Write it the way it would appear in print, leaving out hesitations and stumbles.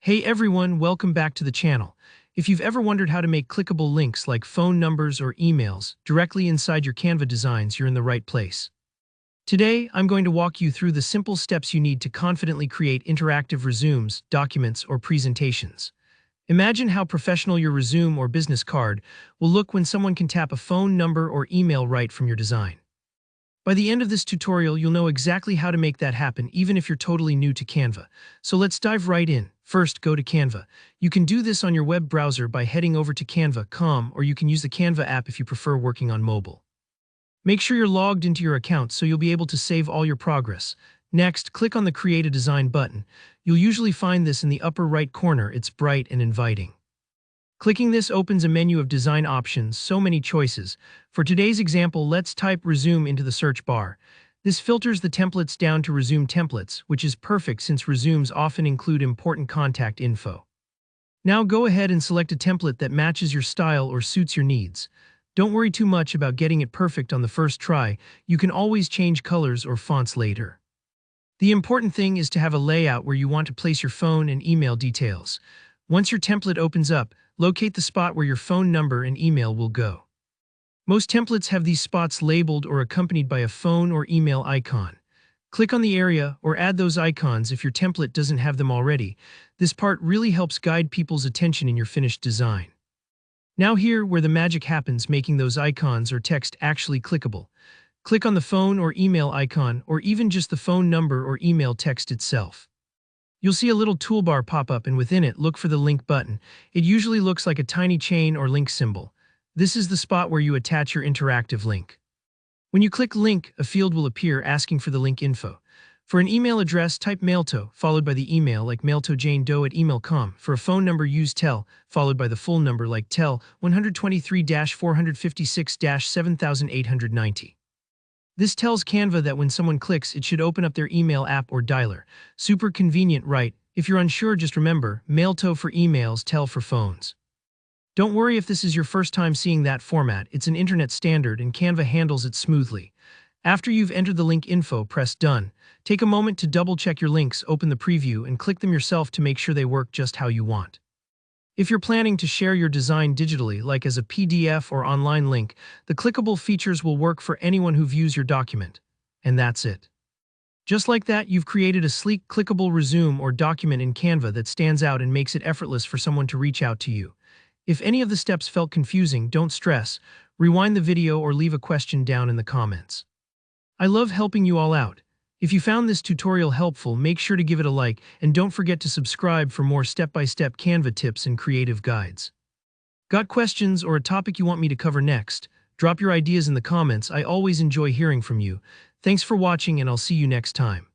Hey everyone, welcome back to the channel. If you've ever wondered how to make clickable links like phone numbers or emails directly inside your Canva designs, you're in the right place. Today, I'm going to walk you through the simple steps you need to confidently create interactive resumes, documents, or presentations. Imagine how professional your resume or business card will look when someone can tap a phone number or email right from your design. By the end of this tutorial, you'll know exactly how to make that happen, even if you're totally new to Canva. So let's dive right in. First, go to Canva. You can do this on your web browser by heading over to canva.com, or you can use the Canva app if you prefer working on mobile. Make sure you're logged into your account so you'll be able to save all your progress. Next, click on the Create a Design button. You'll usually find this in the upper right corner. It's bright and inviting. Clicking this opens a menu of design options, so many choices. For today's example, let's type resume into the search bar. This filters the templates down to resume templates, which is perfect since resumes often include important contact info. Now go ahead and select a template that matches your style or suits your needs. Don't worry too much about getting it perfect on the first try. You can always change colors or fonts later. The important thing is to have a layout where you want to place your phone and email details. Once your template opens up, locate the spot where your phone number and email will go. Most templates have these spots labeled or accompanied by a phone or email icon. Click on the area or add those icons if your template doesn't have them already. This part really helps guide people's attention in your finished design. Now here, where the magic happens, making those icons or text actually clickable. Click on the phone or email icon, or even just the phone number or email text itself. You'll see a little toolbar pop up, and within it, look for the link button. It usually looks like a tiny chain or link symbol. This is the spot where you attach your interactive link. When you click link, a field will appear asking for the link info. For an email address, type mailto, followed by the email like mailtojanedoe@email.com. For a phone number, use tel, followed by the full number like tel 123-456-7890. This tells Canva that when someone clicks, it should open up their email app or dialer. Super convenient, right? If you're unsure, just remember, mailto for emails, tel for phones. Don't worry if this is your first time seeing that format. It's an internet standard and Canva handles it smoothly. After you've entered the link info, press Done. Take a moment to double-check your links, open the preview, and click them yourself to make sure they work just how you want. If you're planning to share your design digitally, like as a PDF or online link, the clickable features will work for anyone who views your document. And that's it. Just like that, you've created a sleek, clickable resume or document in Canva that stands out and makes it effortless for someone to reach out to you. If any of the steps felt confusing, don't stress. Rewind the video or leave a question down in the comments. I love helping you all out. If you found this tutorial helpful, make sure to give it a like, and don't forget to subscribe for more step-by-step Canva tips and creative guides. Got questions or a topic you want me to cover next? Drop your ideas in the comments. I always enjoy hearing from you. Thanks for watching, and I'll see you next time.